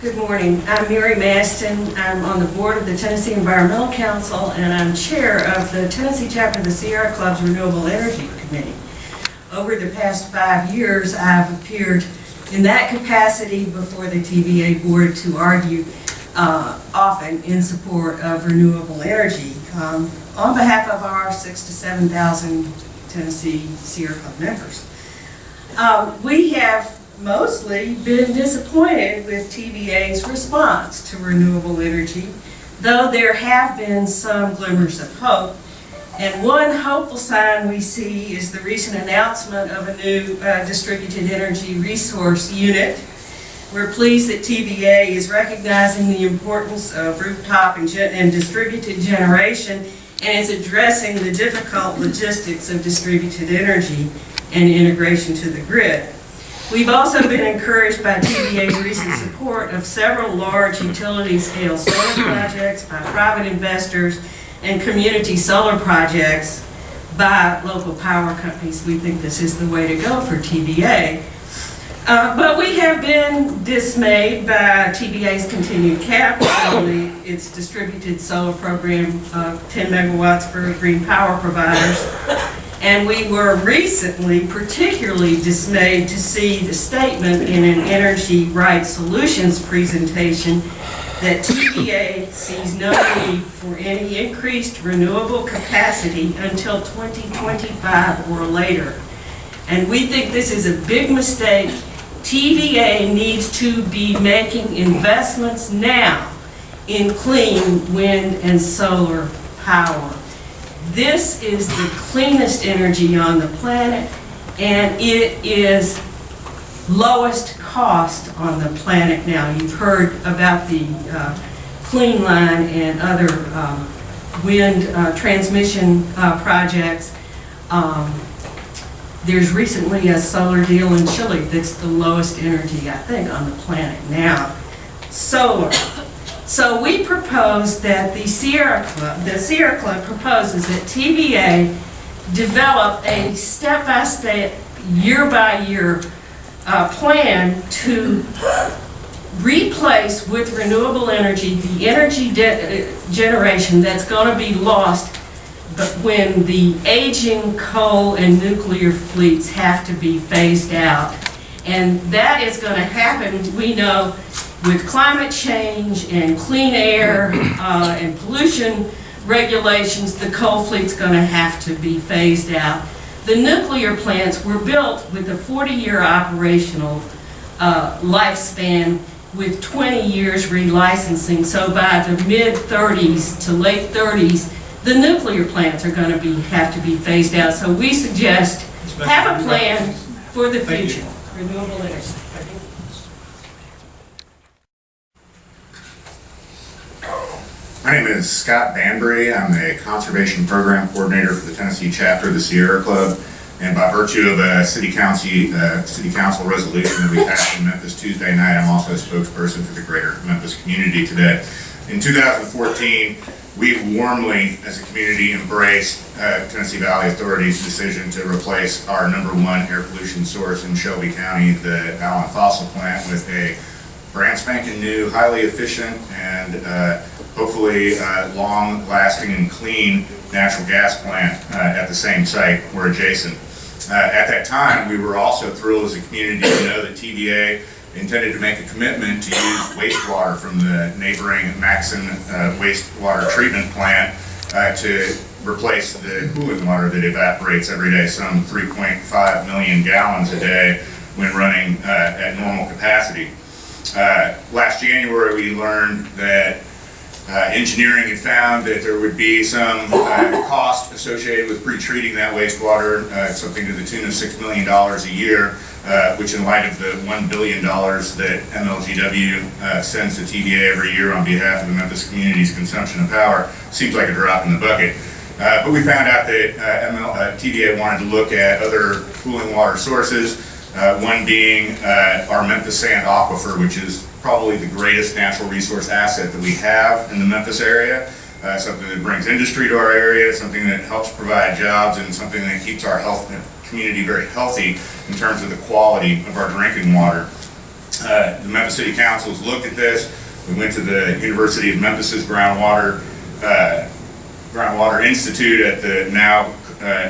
Good morning. I'm Mary Baston. I'm on the board of the Tennessee Environmental Council, and I'm chair of the Tennessee chapter of the Sierra Club's Renewable Energy Committee. Over the past 5 years, I've appeared in that capacity before the TVA board to argue often in support of renewable energy on behalf of our 6,000 to 7,000 Tennessee Sierra Club members. We have mostly been disappointed with TVA's response to renewable energy, though there have been some glimmers of hope. And one hopeful sign we see is the recent announcement of a new distributed energy resource unit. We're pleased that TVA is recognizing the importance of rooftop and distributed generation and is addressing the difficult logistics of distributed energy and integration to the grid. We've also been encouraged by TVA's recent support of several large utility-scale solar projects by private investors and community solar projects by local power companies. We think this is the way to go for TVA. But we have been dismayed by TVA's continued cap on its distributed solar program of 10 megawatts for green power providers. And we were recently particularly dismayed to see the statement in an Energy Rights Solutions presentation that TVA sees no need for any increased renewable capacity until 2025 or later. And we think this is a big mistake. TVA needs to be making investments now in clean wind and solar power. This is the cleanest energy on the planet, and it is lowest cost on the planet now. You've heard about the Clean Line and other wind transmission projects. There's recently a solar deal in Chile that's the lowest energy, I think, on the planet now. Solar. So we propose that the Sierra Club proposes that TVA develop a step-by-step, year-by-year plan to replace with renewable energy the energy generation that's going to be lost when the aging coal and nuclear fleets have to be phased out. And that is going to happen, we know, with climate change and clean air and pollution regulations. The coal fleet's going to have to be phased out. The nuclear plants were built with a 40-year operational lifespan with 20 years relicensing. So by the mid-30s to late 30s, the nuclear plants are going to have to be phased out. So we suggest have a plan for the future. Renewable energy. My name is Scott Banbury. I'm the Conservation Program Coordinator for the Tennessee chapter of the Sierra Club. And by virtue of a City Council resolution that we passed in Memphis Tuesday night, I'm also a spokesperson for the greater Memphis community today. In 2014, we warmly, as a community, embraced Tennessee Valley Authority's decision to replace our #1 air pollution source in Shelby County, the Allen Fossil Plant, with a brand spanking new, highly efficient, and hopefully long-lasting and clean natural gas plant at the same site or adjacent. At that time, we were also thrilled as a community to know that TVA intended to make a commitment to use wastewater from the neighboring Maxon wastewater treatment plant to replace the cooling water that evaporates every day, some 3.5 million gallons a day when running at normal capacity. Last January, we learned that engineering had found that there would be some cost associated with pre-treating that wastewater, something to the tune of $6 million a year, which in light of the $1 billion that MLGW sends to TVA every year on behalf of the Memphis community's consumption of power, seems like a drop in the bucket. But we found out that TVA wanted to look at other cooling water sources, one being our Memphis Sand Aquifer, which is probably the greatest natural resource asset that we have in the Memphis area, something that brings industry to our area, something that helps provide jobs, and something that keeps our community very healthy in terms of the quality of our drinking water. The Memphis City Council has looked at this. We went to the University of Memphis's groundwater Institute at the now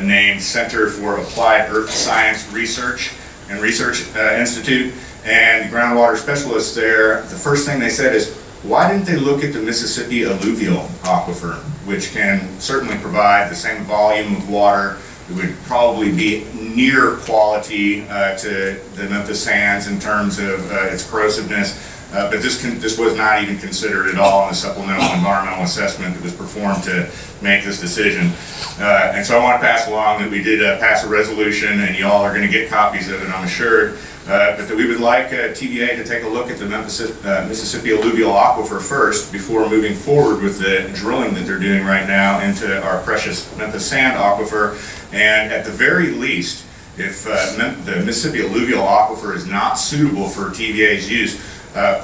named Center for Applied Earth Science Research Institute, and the groundwater specialists there, the first thing they said is, why didn't they look at the Mississippi alluvial aquifer, which can certainly provide the same volume of water? It would probably be near quality to the Memphis sands in terms of its corrosiveness, but this was not even considered at all in the supplemental environmental assessment that was performed to make this decision. And so I want to pass along that we did pass a resolution, and you all are going to get copies of it, I'm assured, but that we would like TVA to take a look at the Mississippi alluvial aquifer first before moving forward with the drilling that they're doing right now into our precious Memphis sand aquifer. And at the very least, if the Mississippi alluvial aquifer is not suitable for TVA's use,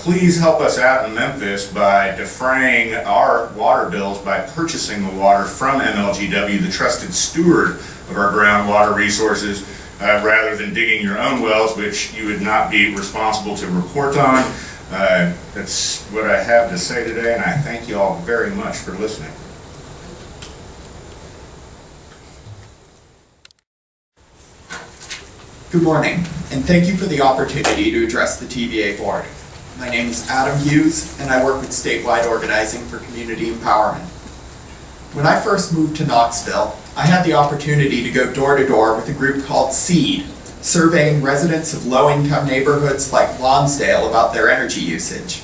please help us out in Memphis by defraying our water bills by purchasing the water from MLGW, the trusted steward of our groundwater resources, rather than digging your own wells, which you would not be responsible to report on. That's what I have to say today, and I thank you all very much for listening. Good morning, and thank you for the opportunity to address the TVA board. My name is Adam Hughes, and I work with Statewide Organizing for Community Empowerment. When I first moved to Knoxville, I had the opportunity to go door to door with a group called SEED, surveying residents of low-income neighborhoods like Lonsdale about their energy usage.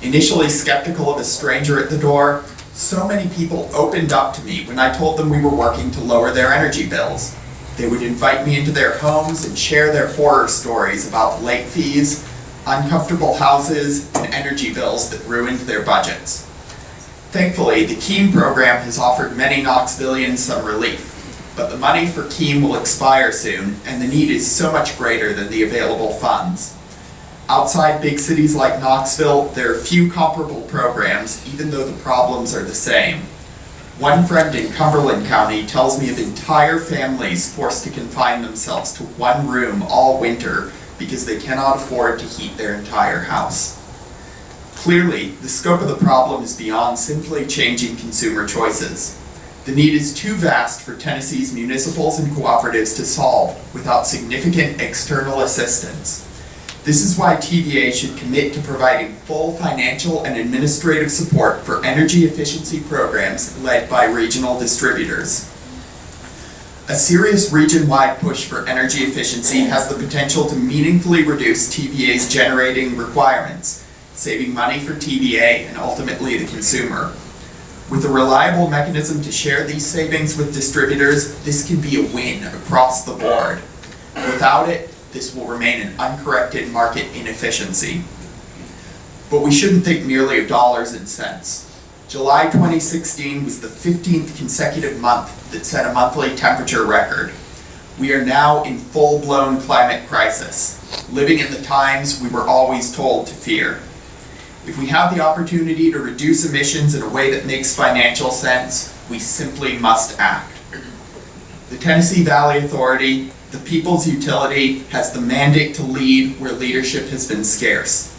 Initially skeptical of a stranger at the door, so many people opened up to me when I told them we were working to lower their energy bills. They would invite me into their homes and share their horror stories about late fees, uncomfortable houses, and energy bills that ruined their budgets. Thankfully, the KEEM program has offered many Knoxvillians some relief, but the money for KEEM will expire soon, and the need is so much greater than the available funds. Outside big cities like Knoxville, there are few comparable programs, even though the problems are the same. One friend in Cumberland County tells me of entire families forced to confine themselves to one room all winter because they cannot afford to heat their entire house. Clearly, the scope of the problem is beyond simply changing consumer choices. The need is too vast for Tennessee's municipals and cooperatives to solve without significant external assistance. This is why TVA should commit to providing full financial and administrative support for energy efficiency programs led by regional distributors. A serious region-wide push for energy efficiency has the potential to meaningfully reduce TVA's generating requirements, saving money for TVA and ultimately the consumer. With a reliable mechanism to share these savings with distributors, this can be a win across the board. Without it, this will remain an uncorrected market inefficiency. But we shouldn't think merely of dollars and cents. July 2016 was the 15th consecutive month that set a monthly temperature record. We are now in full-blown climate crisis, living in the times we were always told to fear. If we have the opportunity to reduce emissions in a way that makes financial sense, we simply must act. The Tennessee Valley Authority, the people's utility, has the mandate to lead where leadership has been scarce.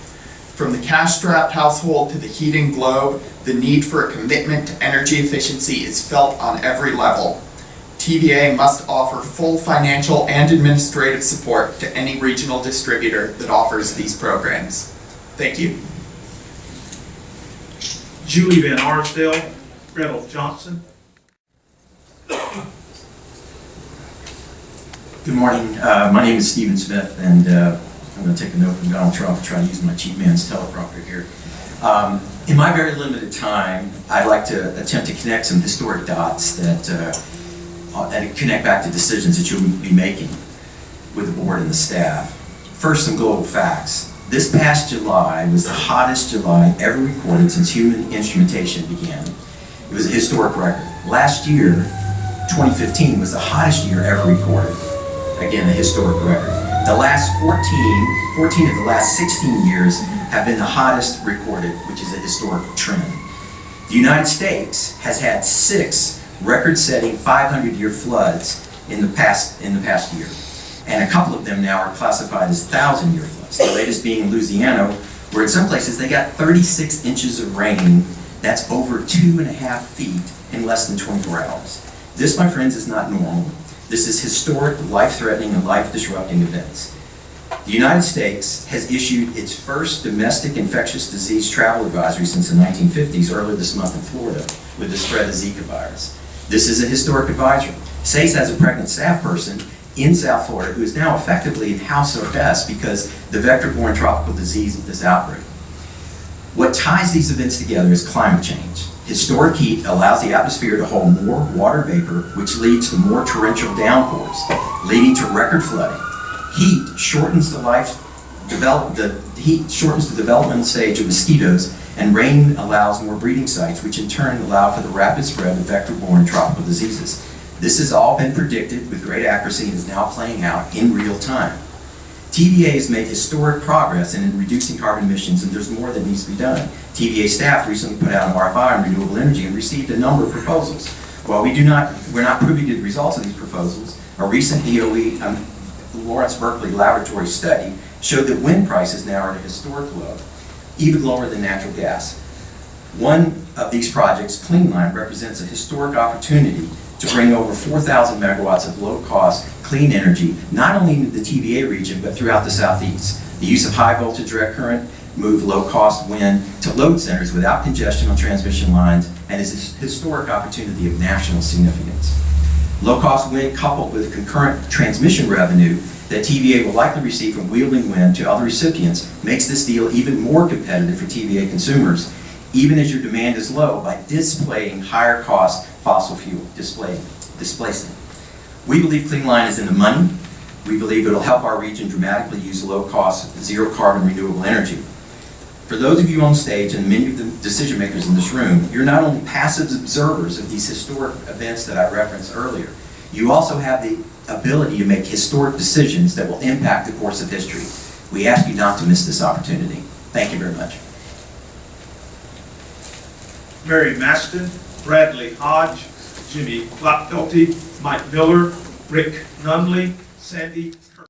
From the cash-strapped household to the heating globe, the need for a commitment to energy efficiency is felt on every level. TVA must offer full financial and administrative support to any regional distributor that offers these programs. Thank you. Julie Van Arsdale, Gretel Johnson. Good morning. My name is Stephen Smith, and I'm going to take a note from Donald Trump and try to use my cheap man's teleprompter here. In my very limited time, I'd like to attempt to connect some historic dots that connect back to decisions that you'll be making with the board and the staff. First, some global facts. This past July was the hottest July ever recorded since human instrumentation began. It was a historic record. Last year, 2015, was the hottest year ever recorded. Again, a historic record. The last 14 of the last 16 years have been the hottest recorded, which is a historic trend. The United States has had 6 record-setting 500-year floods in the past year, and a couple of them now are classified as 1,000-year floods. The latest being in Louisiana, where in some places they got 36 inches of rain. That's over 2.5 feet in less than 24 hours. This, my friends, is not normal. This is historic, life-threatening, and life-disrupting events. The United States has issued its first domestic infectious disease travel advisory since the 1950s, earlier this month in Florida, with the spread of Zika virus. This is a historic advisory. SACE has a pregnant staff person in South Florida who is now effectively in house arrest because the vector-borne tropical disease of this outbreak. What ties these events together is climate change. Historic heat allows the atmosphere to hold more water vapor, which leads to more torrential downpours, leading to record flooding. Heat shortens the developmental stage of mosquitoes, and rain allows more breeding sites, which in turn allow for the rapid spread of vector-borne tropical diseases. This has all been predicted with great accuracy and is now playing out in real time. TVA has made historic progress in reducing carbon emissions, and there's more that needs to be done. TVA staff recently put out an RFI on renewable energy and received a number of proposals. While we're not privy to the results of these proposals, a recent DOE Lawrence Berkeley laboratory study showed that wind prices now are at a historic low, even lower than natural gas. One of these projects, Cleanline, represents a historic opportunity to bring over 4,000 megawatts of low-cost, clean energy, not only in the TVA region, but throughout the Southeast. The use of high-voltage direct current move low-cost wind to load centers without congestion on transmission lines, and is a historic opportunity of national significance. Low-cost wind coupled with concurrent transmission revenue that TVA will likely receive from wielding wind to other recipients makes this deal even more competitive for TVA consumers, even as your demand is low, by displacing higher cost fossil fuel displacement. We believe Cleanline is in the money. We believe it'll help our region dramatically use low-cost, zero-carbon renewable energy. For those of you on stage and many of the decision makers in this room, you're not only passive observers of these historic events that I referenced earlier, you also have the ability to make historic decisions that will impact the course of history. We ask you not to miss this opportunity. Thank you very much. Mary Maston, Bradley Hodge, Jimmy Klopfelty, Mike Miller, Rick Nunley, Sandy Kirk.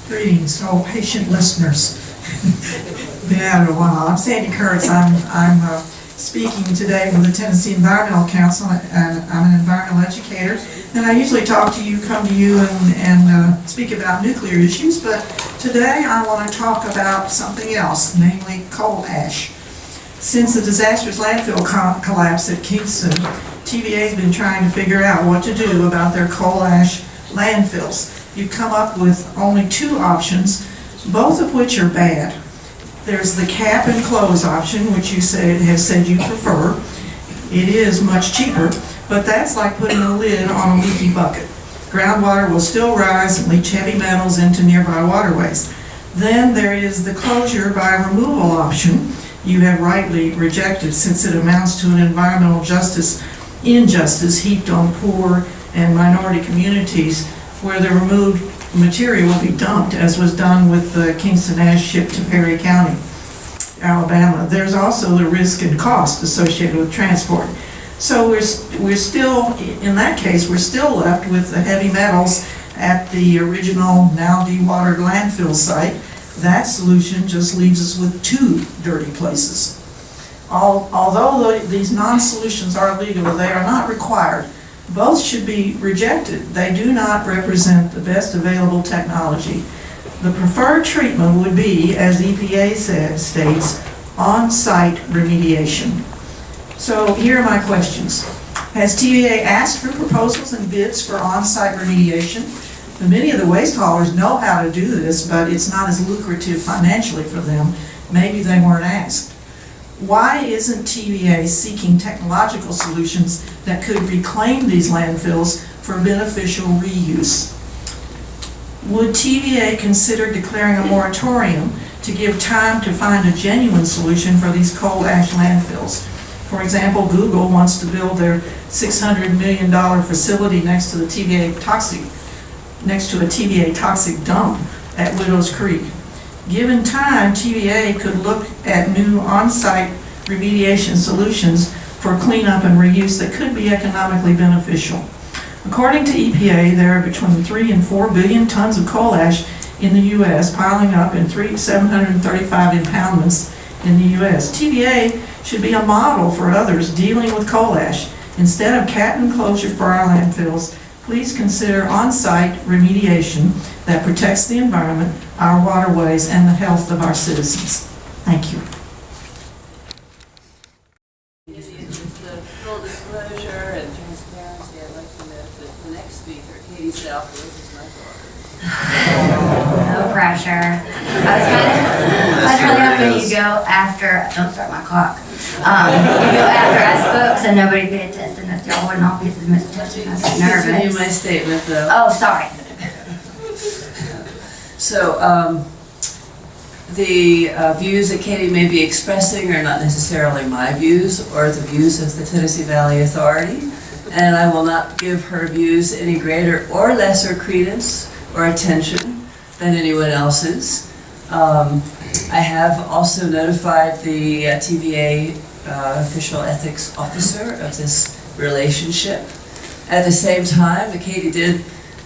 Greetings, all patient listeners. Been out a while. I'm Sandy Kurtz. I'm speaking today with the Tennessee Environmental Council, and I'm an environmental educator. And I usually talk to you, come to you, and speak about nuclear issues, but today I want to talk about something else, namely coal ash. Since the disastrous landfill collapse at Kingston, TVA has been trying to figure out what to do about their coal ash landfills. You come up with only two options, both of which are bad. There's the cap and close option, which you have said you prefer. It is much cheaper, but that's like putting a lid on a leaky bucket. Groundwater will still rise and leach heavy metals into nearby waterways. Then there is the closure by removal option you have rightly rejected, since it amounts to an environmental injustice heaped on poor and minority communities, where the removed material will be dumped, as was done with the Kingston ash shipped to Perry County, Alabama. There's also the risk and cost associated with transport. So we're still, in that case, we're still left with the heavy metals at the original, now dewatered landfill site. That solution just leaves us with two dirty places. Although these non-solutions are legal, they are not required. Both should be rejected. They do not represent the best available technology. The preferred treatment would be, as EPA states, on-site remediation. So here are my questions. Has TVA asked for proposals and bids for on-site remediation? Many of the waste haulers know how to do this, but it's not as lucrative financially for them. Maybe they weren't asked. Why isn't TVA seeking technological solutions that could reclaim these landfills for beneficial reuse? Would TVA consider declaring a moratorium to give time to find a genuine solution for these coal ash landfills? For example, Google wants to build their $600 million facility next to a TVA toxic dump at Widows Creek. Given time, TVA could look at new on-site remediation solutions for cleanup and reuse that could be economically beneficial. According to EPA, there are between 3 and 4 billion tons of coal ash in the U.S., piling up in 735 impoundments in the U.S. TVA should be a model for others dealing with coal ash. Instead of cat enclosure for our landfills, please consider on-site remediation that protects the environment, our waterways, and the health of our citizens. Thank you. Just full disclosure and transparency, I'd like to note that the next speaker, Katie Southworth, is my daughter. No pressure. I was really hoping you'd go after, don't start my clock. You go after I spoke so nobody paid attention, that y'all wouldn't all be as attention. I was Continue my nervous. statement though. Oh, sorry. So, the views that Katie may be expressing are not necessarily my views or the views of the Tennessee Valley Authority, and I will not give her views any greater or lesser credence or attention than anyone else's. I have also notified the TVA official ethics officer of this relationship. At the same time, Katie did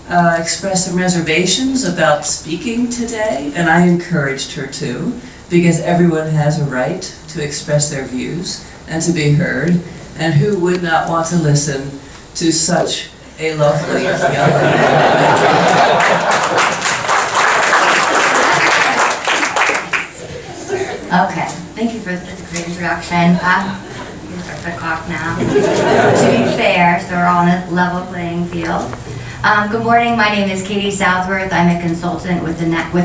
express some reservations about speaking today, and I encouraged her to, because everyone has a right to express their views and to be heard, and who would not want to listen to such a lovely young Okay, thank you for this great introduction. You can start the clock now. To be fair, so we're all on a level playing field. Good morning, my name is Katie Southworth. I'm a consultant with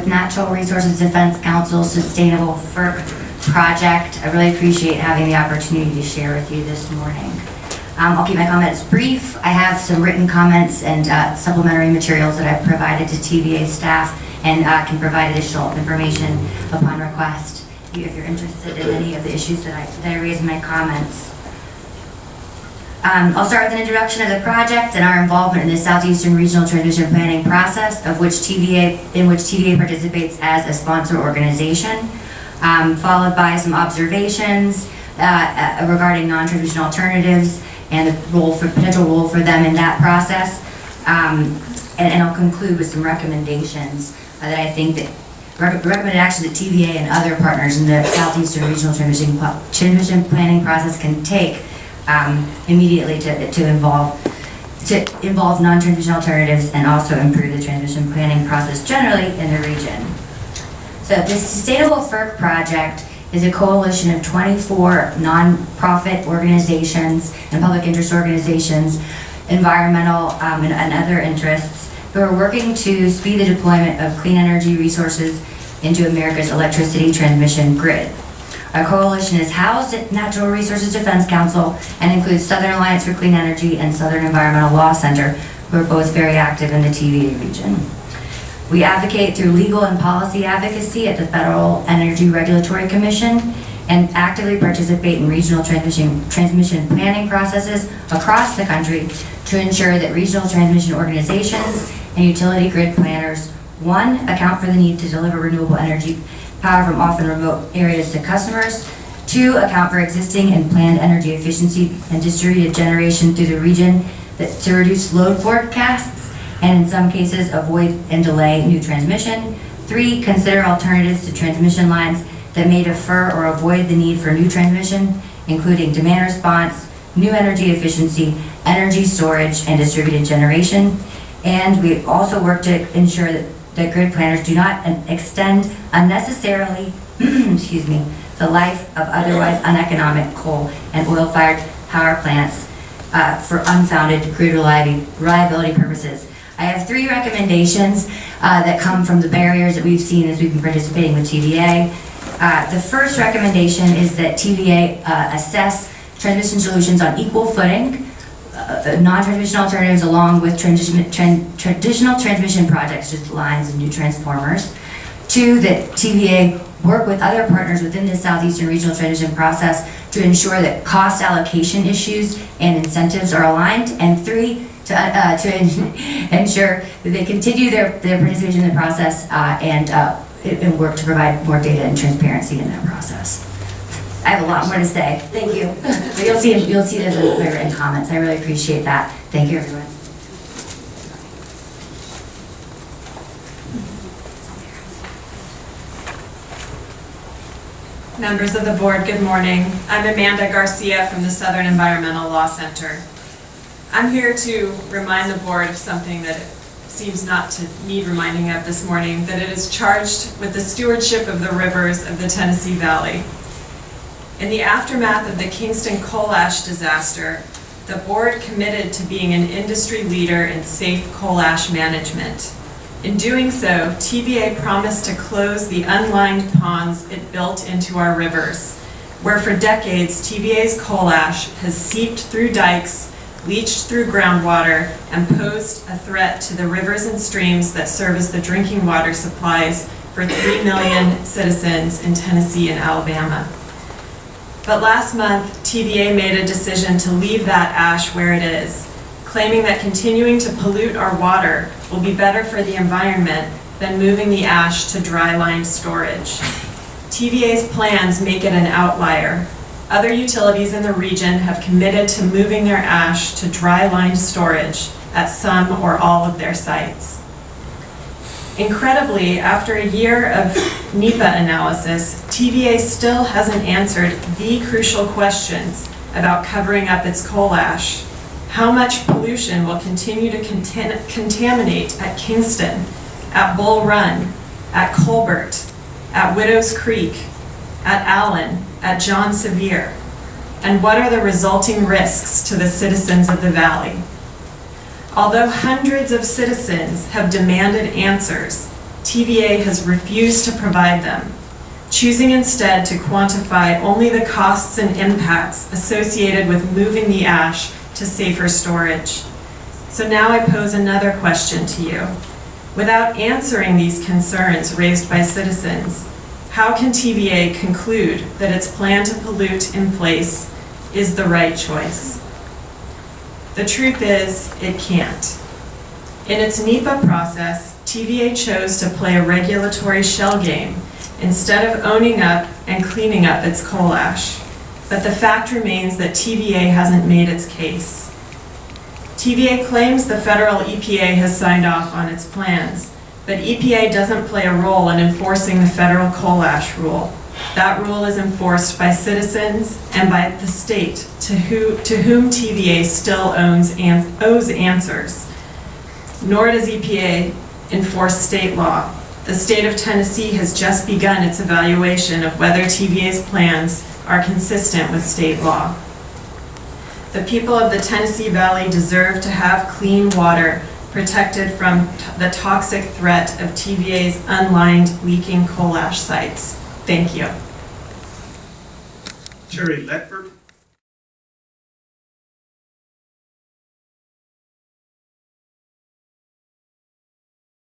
Natural Resources Defense Council Sustainable FERC project. I really appreciate having the opportunity to share with you this morning. I'll keep my comments brief. I have some written comments and supplementary materials that I've provided to TVA staff and can provide additional information upon request if you're interested in any of the issues that I raised in my comments. I'll start with an introduction of the project and our involvement in the Southeastern Regional Transmission Planning process, in which TVA participates as a sponsor organization, followed by some observations regarding non-transmission alternatives and the potential role for them in that process. And I'll conclude with some recommendations that I think that recommended action that TVA and other partners in the Southeastern Regional Transmission Planning process can take immediately to involve non-transmission alternatives and also improve the transmission planning process generally in the region. So the Sustainable FERC project is a coalition of 24 non-profit organizations and public interest organizations, environmental and other interests, who are working to speed the deployment of clean energy resources into America's electricity transmission grid. Our coalition is housed at Natural Resources Defense Council and includes Southern Alliance for Clean Energy and Southern Environmental Law Center, who are both very active in the TVA region. We advocate through legal and policy advocacy at the Federal Energy Regulatory Commission and actively participate in regional transmission planning processes across the country to ensure that regional transmission organizations and utility grid planners, one, account for the need to deliver renewable energy power from often remote areas to customers, two, account for existing and planned energy efficiency and distributed generation through the region to reduce load forecasts and in some cases avoid and delay new transmission, three, consider alternatives to transmission lines that may defer or avoid the need for new transmission, including demand response, new energy efficiency, energy storage, and distributed generation. And we also work to ensure that grid planners do not extend unnecessarily the life of otherwise uneconomic coal and oil-fired power plants for unfounded grid reliability purposes. I have three recommendations that come from the barriers that we've seen as we've been participating with TVA. The first recommendation is that TVA assess transmission solutions on equal footing, non-transmission alternatives along with traditional transmission projects, just lines and new transformers. Two, that TVA work with other partners within the Southeastern Regional Transmission process to ensure that cost allocation issues and incentives are aligned. And three, to ensure that they continue their participation in the process and work to provide more data and transparency in that process. I have a lot more to say. Thank you. But you'll see those in my written comments. I really appreciate that. Thank you, everyone. members of the board, good morning. I'm Amanda Garcia from the Southern Environmental Law Center. I'm here to remind the board of something that it seems not to need reminding of this morning, that it is charged with the stewardship of the rivers of the Tennessee Valley. In the aftermath of the Kingston coal ash disaster, the board committed to being an industry leader in safe coal ash management. In doing so, TVA promised to close the unlined ponds it built into our rivers, where for decades TVA's coal ash has seeped through dikes, leached through groundwater, and posed a threat to the rivers and streams that serve as the drinking water supplies for 3 million citizens in Tennessee and Alabama. But last month, TVA made a decision to leave that ash where it is, claiming that continuing to pollute our water will be better for the environment than moving the ash to dry-lined storage. TVA's plans make it an outlier. Other utilities in the region have committed to moving their ash to dry-lined storage at some or all of their sites. Incredibly, after a year of NEPA analysis, TVA still hasn't answered the crucial questions about covering up its coal ash. How much pollution will continue to contaminate at Kingston, at Bull Run, at Colbert, at Widows Creek, at Allen, at John Sevier? And what are the resulting risks to the citizens of the valley? Although hundreds of citizens have demanded answers, TVA has refused to provide them, choosing instead to quantify only the costs and impacts associated with moving the ash to safer storage. So now I pose another question to you. Without answering these concerns raised by citizens, how can TVA conclude that its plan to pollute in place is the right choice? The truth is, it can't. In its NEPA process, TVA chose to play a regulatory shell game instead of owning up and cleaning up its coal ash. But the fact remains that TVA hasn't made its case. TVA claims the federal EPA has signed off on its plans, but EPA doesn't play a role in enforcing the federal coal ash rule. That rule is enforced by citizens and by the state, to whom TVA still owes answers. Nor does EPA enforce state law. The state of Tennessee has just begun its evaluation of whether TVA's plans are consistent with state law. The people of the Tennessee Valley deserve to have clean water protected from the toxic threat of TVA's unlined leaking coal ash sites. Thank you. Terry Ledford.